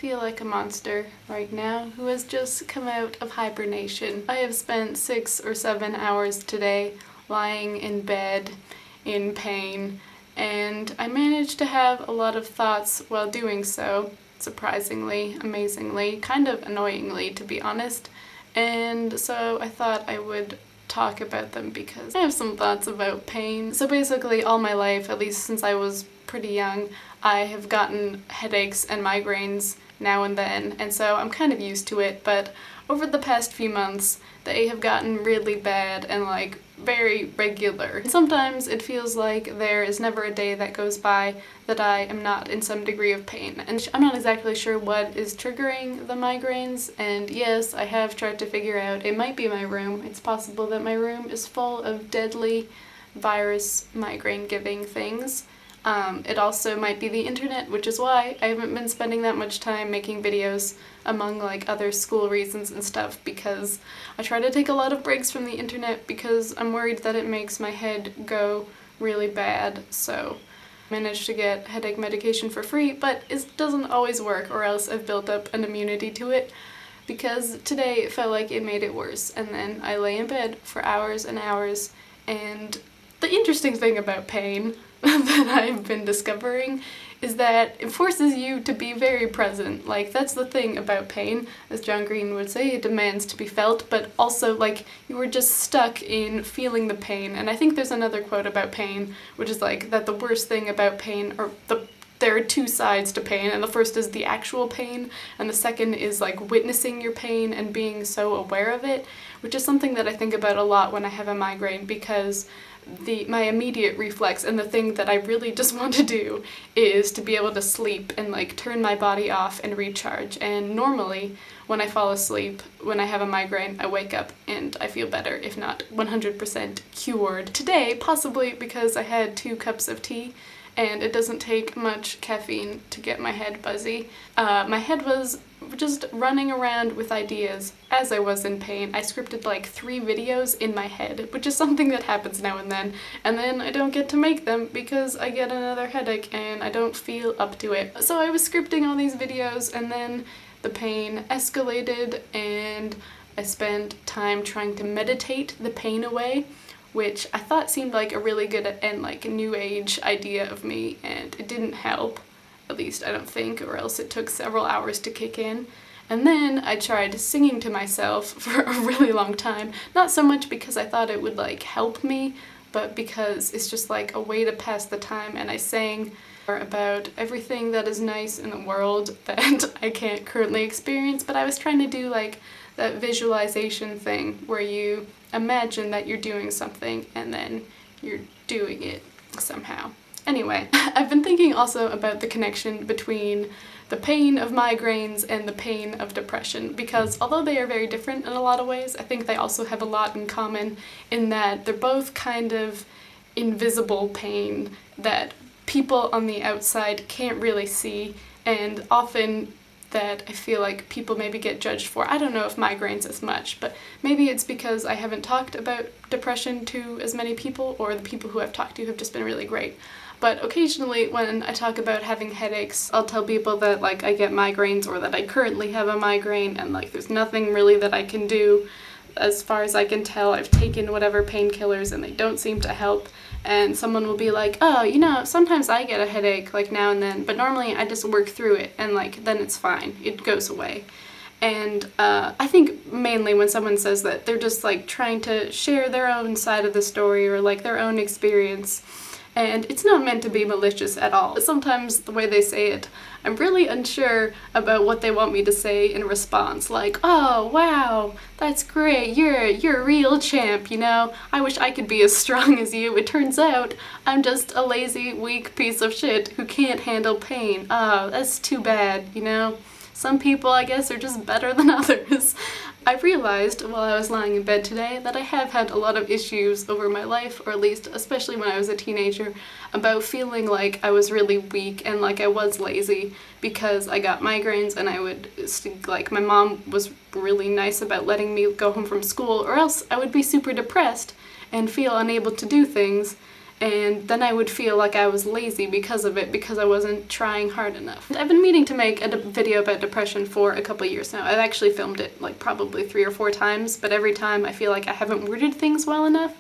feel like a monster right now who has just come out of hibernation. I have spent 6 or 7 hours today lying in bed in pain, and I managed to have a lot of thoughts while doing so, surprisingly, amazingly, kind of annoyingly to be honest, and so I thought I would talk about them because I have some thoughts about pain. So basically all my life, at least since I was pretty young, I have gotten headaches and migraines now and then, and so I'm kind of used to it, but over the past few months they have gotten really bad and like very regular. Sometimes it feels like there is never a day that goes by that I am not in some degree of pain, and I'm not exactly sure what is triggering the migraines, and yes, I have tried to figure out it might be my room. It's possible that my room is full of deadly virus migraine giving things. It also might be the internet, which is why I haven't been spending that much time making videos among like other school reasons and stuff, because I try to take a lot of breaks from the internet because I'm worried that it makes my head go really bad. So I managed to get headache medication for free, but it doesn't always work, or else I've built up an immunity to it, because today it felt like it made it worse, and then I lay in bed for hours and hours. And the interesting thing about pain that I've been discovering is that it forces you to be very present. Like, that's the thing about pain, as John Green would say, it demands to be felt, but also like you were just stuck in feeling the pain. And I think there's another quote about pain, which is like that the worst thing about pain, or there are two sides to pain, and the first is the actual pain, and the second is like witnessing your pain and being so aware of it, which is something that I think about a lot when I have a migraine, because my immediate reflex and the thing that I really just want to do is to be able to sleep and like turn my body off and recharge. And normally when I fall asleep, when I have a migraine, I wake up and I feel better, if not 100% cured. Today, possibly because I had 2 cups of tea, and it doesn't take much caffeine to get my head buzzy. My head was just running around with ideas as I was in pain. I scripted like 3 videos in my head, which is something that happens now and then I don't get to make them because I get another headache and I don't feel up to it. So I was scripting all these videos, and then the pain escalated and I spent time trying to meditate the pain away, which I thought seemed like a really good and like new age idea of me, and it didn't help, at least I don't think, or else it took several hours to kick in. And then I tried singing to myself for a really long time, not so much because I thought it would like help me, but because it's just like a way to pass the time, and I sang about everything that is nice in the world that I can't currently experience, but I was trying to do like that visualization thing where you imagine that you're doing something and then you're doing it somehow. Anyway, I've been thinking also about the connection between the pain of migraines and the pain of depression, because although they are very different in a lot of ways, I think they also have a lot in common in that they're both kind of invisible pain that people on the outside can't really see, and often that I feel like people maybe get judged for. I don't know if migraines as much, but maybe it's because I haven't talked about depression to as many people, or the people who I've talked to have just been really great. But occasionally when I talk about having headaches, I'll tell people that like I get migraines, or that I currently have a migraine, and like there's nothing really that I can do. As far as I can tell, I've taken whatever painkillers and they don't seem to help. And someone will be like, oh, you know, sometimes I get a headache like now and then, but normally I just work through it and like then it's fine, it goes away. And I think mainly when someone says that, they're just like trying to share their own side of the story, or like their own experience. And it's not meant to be malicious at all. Sometimes the way they say it, I'm really unsure about what they want me to say in response. Like, oh wow, that's great, you're a real champ, you know? I wish I could be as strong as you. It turns out I'm just a lazy, weak piece of shit who can't handle pain. Oh, that's too bad, you know? Some people, I guess, are just better than others. I realized while I was lying in bed today that I have had a lot of issues over my life, or at least especially when I was a teenager, about feeling like I was really weak and like I was lazy because I got migraines, and I would, like, my mom was really nice about letting me go home from school, or else I would be super depressed and feel unable to do things. and then I would feel like I was lazy because of it, because I wasn't trying hard enough. I've been meaning to make a video about depression for a couple years now. I've actually filmed it like probably 3 or 4 times, but every time I feel like I haven't worded things well enough.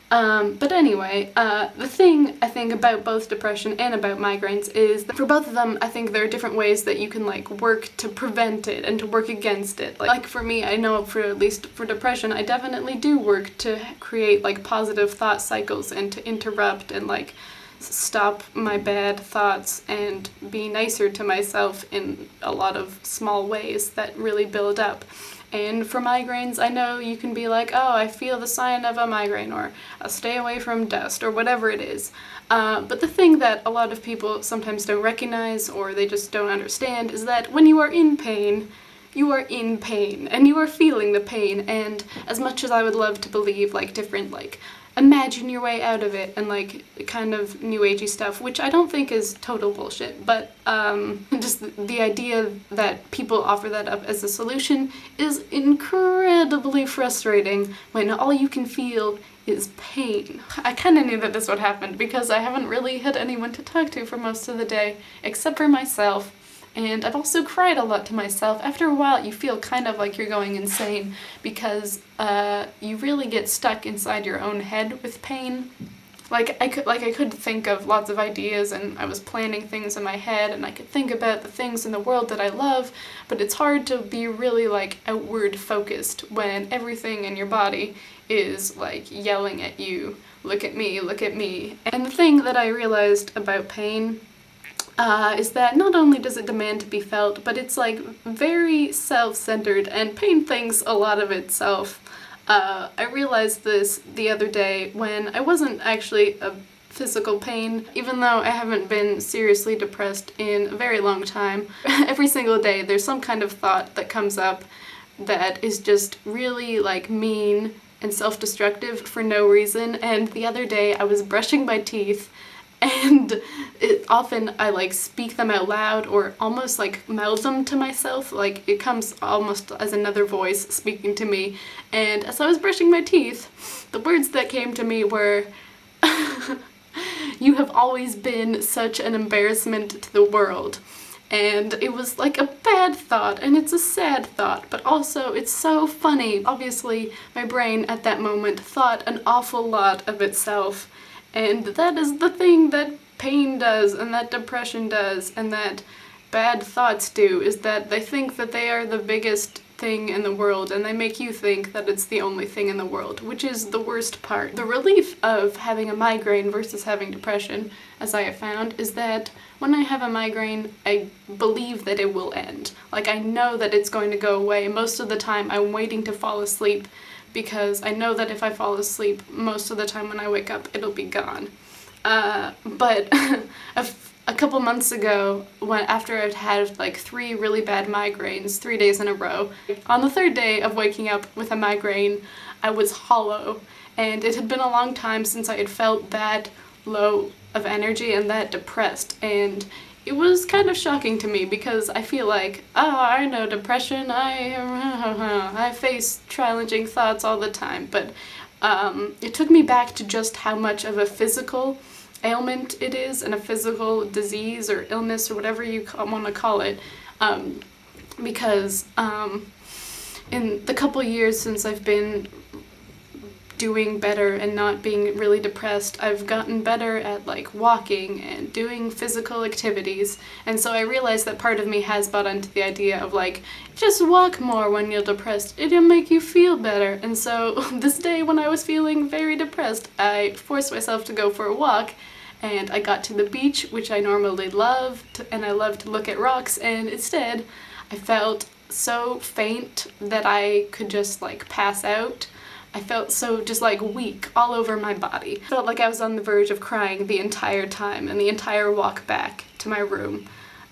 But anyway, the thing I think about both depression and about migraines is that for both of them, I think there are different ways that you can like work to prevent it and to work against it. Like for me, I know for at least for depression, I definitely do work to create like positive thought cycles and to interrupt and like stop my bad thoughts and be nicer to myself in a lot of small ways that really build up. And for migraines, I know you can be like, oh, I feel the sign of a migraine, or I'll stay away from dust, or whatever it is. But the thing that a lot of people sometimes don't recognize, or they just don't understand, is that when you are in pain, you are in pain, and you are feeling the pain. And as much as I would love to believe like different, like, imagine your way out of it and like kind of new agey stuff, which I don't think is total bullshit, but just the idea that people offer that up as a solution is incredibly frustrating when all you can feel is pain. I kind of knew that this would happen because I haven't really had anyone to talk to for most of the day except for myself. And I've also cried a lot to myself. After a while, you feel kind of like you're going insane because you really get stuck inside your own head with pain. I could think of lots of ideas, and I was planning things in my head, and I could think about the things in the world that I love, but it's hard to be really like outward focused when everything in your body is like yelling at you, look at me, look at me. And the thing that I realized about pain is that not only does it demand to be felt, but it's like very self-centered, and pain thinks a lot of itself. I realized this the other day when I wasn't actually a physical pain, even though I haven't been seriously depressed in a very long time. Every single day there's some kind of thought that comes up that is just really like mean and self-destructive for no reason. And the other day I was brushing my teeth, and often I like speak them out loud or almost like mouth them to myself, like it comes almost as another voice speaking to me. And as I was brushing my teeth, the words that came to me were, "You have always been such an embarrassment to the world." And it was like a bad thought, and it's a sad thought, but also it's so funny. Obviously, my brain at that moment thought an awful lot of itself. And that is the thing that pain does, and that depression does, and that bad thoughts do, is that they think that they are the biggest thing in the world, and they make you think that it's the only thing in the world, which is the worst part. The relief of having a migraine versus having depression, as I have found, is that when I have a migraine, I believe that it will end. Like, I know that it's going to go away. Most of the time, I'm waiting to fall asleep, because I know that if I fall asleep, most of the time when I wake up, it'll be gone. But a couple months ago, after I'd had like 3 really bad migraines, 3 days in a row, on the 3rd day of waking up with a migraine, I was hollow. And it had been a long time since I had felt that low of energy and that depressed. And it was kind of shocking to me because I feel like, oh, I know depression, I face challenging thoughts all the time, but it took me back to just how much of a physical ailment it is, and a physical disease or illness or whatever you want to call it, because in the couple years since I've been doing better and not being really depressed, I've gotten better at like walking and doing physical activities, and so I realized that part of me has bought into the idea of like, just walk more when you're depressed, it'll make you feel better. And so this day when I was feeling very depressed, I forced myself to go for a walk, and I got to the beach, which I normally love, and I love to look at rocks, and instead I felt so faint that I could just like pass out. I felt so just like weak all over my body. I felt like I was on the verge of crying the entire time and the entire walk back to my room.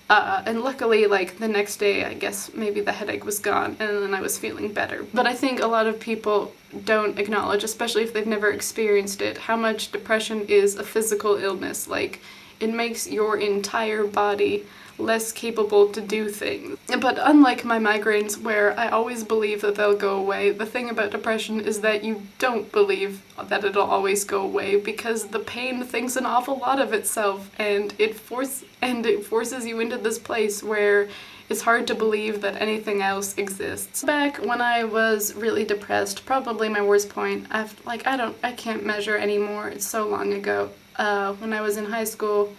And luckily, like the next day, I guess maybe the headache was gone and then I was feeling better. But I think a lot of people don't acknowledge, especially if they've never experienced it, how much depression is a physical illness. Like, it makes your entire body less capable to do things. But unlike my migraines, where I always believe that they'll go away, the thing about depression is that you don't believe that it'll always go away, because the pain thinks an awful lot of itself, and it forces you into this place where it's hard to believe that anything else exists. Back when I was really depressed, probably my worst point, I can't measure anymore, it's so long ago. When I was in high school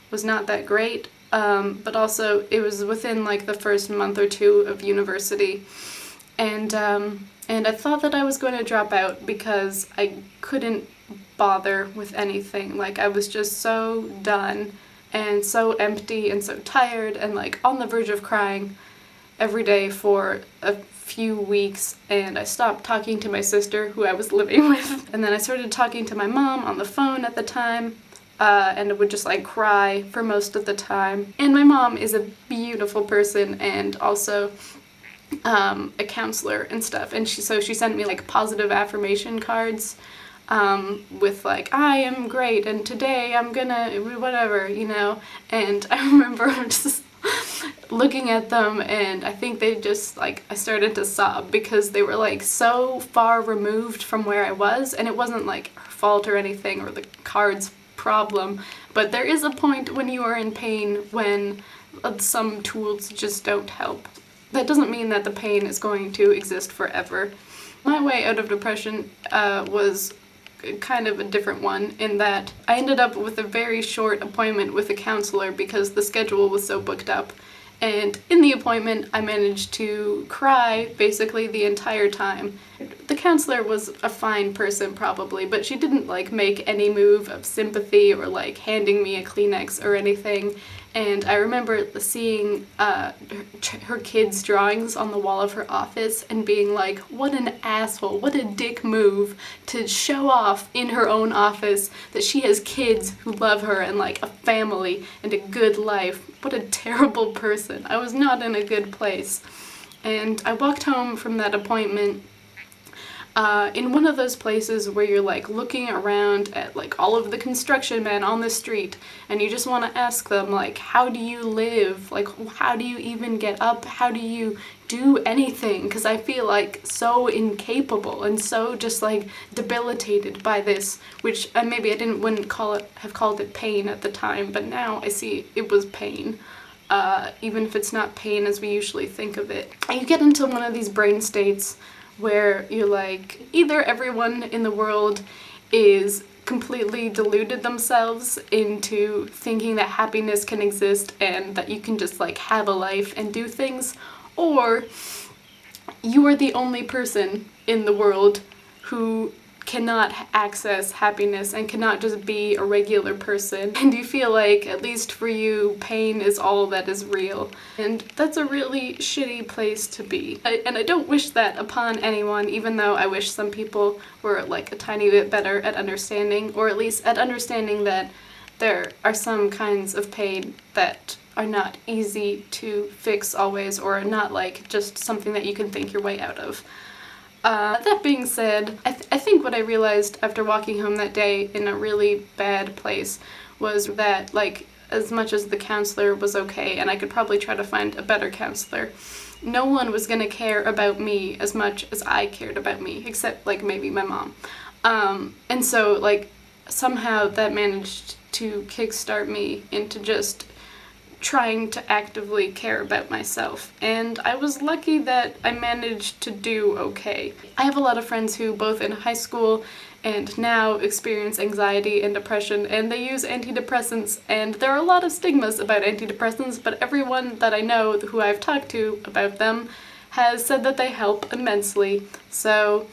was not that great, but also it was within like the first month or two of university, and I thought that I was going to drop out because I couldn't bother with anything. Like, I was just so done and so empty and so tired and like on the verge of crying every day for a few weeks, and I stopped talking to my sister, who I was living with, and then I started talking to my mom on the phone at the time, and I would just like cry for most of the time. And my mom is a beautiful person and also a counselor and stuff, and she sent me like positive affirmation cards with like, I am great and today I'm gonna whatever, you know. And I remember just looking at them, and I think they just like, I started to sob because they were like so far removed from where I was, and it wasn't like her fault or anything or the card's problem, but there is a point when you are in pain when some tools just don't help. That doesn't mean that the pain is going to exist forever. My way out of depression was kind of a different one, in that I ended up with a very short appointment with a counselor because the schedule was so booked up. And in the appointment, I managed to cry basically the entire time. The counselor was a fine person probably, but she didn't like make any move of sympathy or like handing me a Kleenex or anything. And I remember seeing her kids' drawings on the wall of her office and being like, what an asshole, what a dick move to show off in her own office that she has kids who love her and like a family and a good life. What a terrible person. I was not in a good place. And I walked home from that appointment in one of those places where you're like looking around at like all of the construction men on the street, and you just want to ask them like, how do you live? Like, how do you even get up? How do you do anything? Because I feel like so incapable and so just like debilitated by this, which maybe I wouldn't have called it pain at the time, but now I see it was pain. Even if it's not pain as we usually think of it. And you get into one of these brain states where you're like, either everyone in the world is completely deluded themselves into thinking that happiness can exist and that you can just like have a life and do things, or you are the only person in the world who cannot access happiness and cannot just be a regular person, and you feel like, at least for you, pain is all that is real. And that's a really shitty place to be. And I don't wish that upon anyone, even though I wish some people were like a tiny bit better at understanding, or at least at understanding that there are some kinds of pain that are not easy to fix always, or are not like just something that you can think your way out of. That being said, I think what I realized after walking home that day in a really bad place was that, like, as much as the counselor was okay, and I could probably try to find a better counselor, no one was gonna care about me as much as I cared about me, except, like, maybe my mom. And so, like, somehow that managed to kickstart me into just trying to actively care about myself, and I was lucky that I managed to do okay. I have a lot of friends who, both in high school and now, experience anxiety and depression, and they use antidepressants, and there are a lot of stigmas about antidepressants, but everyone that I know who I've talked to about them has said that they help immensely. So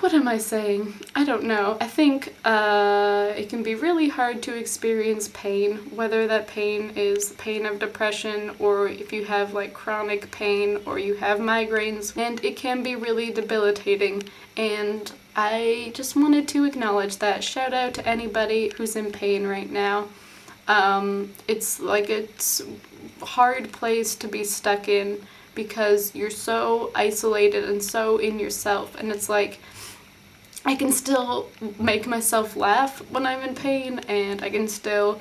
what am I saying? I don't know. I think it can be really hard to experience pain, whether that pain is pain of depression, or if you have like chronic pain, or you have migraines, and it can be really debilitating. And I just wanted to acknowledge that. Shout out to anybody who's in pain right now. It's a hard place to be stuck in, because you're so isolated and so in yourself, and it's like, I can still make myself laugh when I'm in pain, and I can still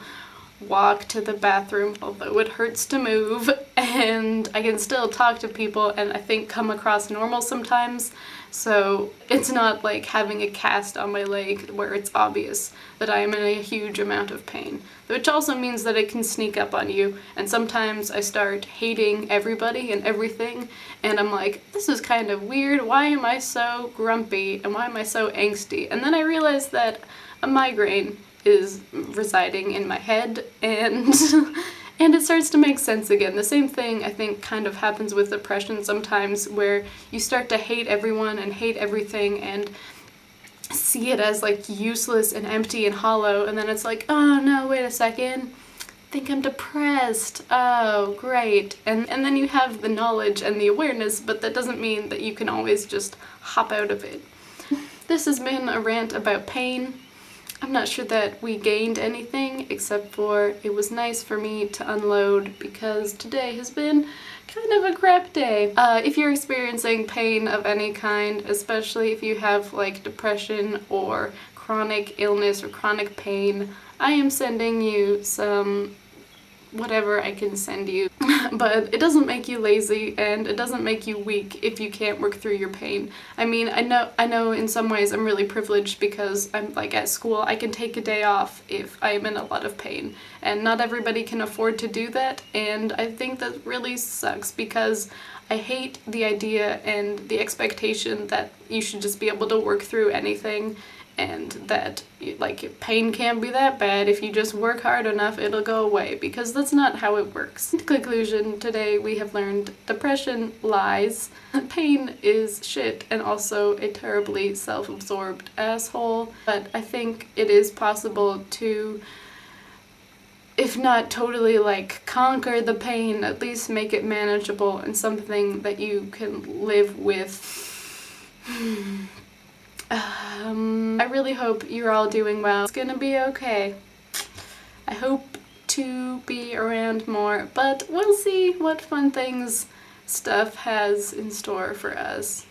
walk to the bathroom, although it hurts to move, and I can still talk to people and I think come across normal sometimes. So it's not like having a cast on my leg where it's obvious that I am in a huge amount of pain, which also means that it can sneak up on you, and sometimes I start hating everybody and everything, and I'm like, this is kind of weird, why am I so grumpy and why am I so angsty? And then I realize that a migraine is residing in my head, and and it starts to make sense again. The same thing I think kind of happens with depression sometimes, where you start to hate everyone and hate everything and see it as like useless and empty and hollow, and then it's like, oh no, wait a second, I think I'm depressed. Oh, great. And then you have the knowledge and the awareness, but that doesn't mean that you can always just hop out of it. This has been a rant about pain. I'm not sure that we gained anything, except for it was nice for me to unload because today has been kind of a crap day. If you're experiencing pain of any kind, especially if you have like depression or chronic illness or chronic pain, I am sending you some whatever I can send you. But it doesn't make you lazy and it doesn't make you weak if you can't work through your pain. I mean, I know in some ways I'm really privileged because I'm like at school, I can take a day off if I am in a lot of pain, and not everybody can afford to do that, and I think that really sucks because I hate the idea and the expectation that you should just be able to work through anything, and that like pain can't be that bad. If you just work hard enough, it'll go away, because that's not how it works. In conclusion, today we have learned depression lies, pain is shit, and also a terribly self-absorbed asshole. But I think it is possible to, if not totally like conquer the pain, at least make it manageable and something that you can live with. I really hope you're all doing well. It's gonna be okay. I hope to be around more, but we'll see what fun things stuff has in store for us.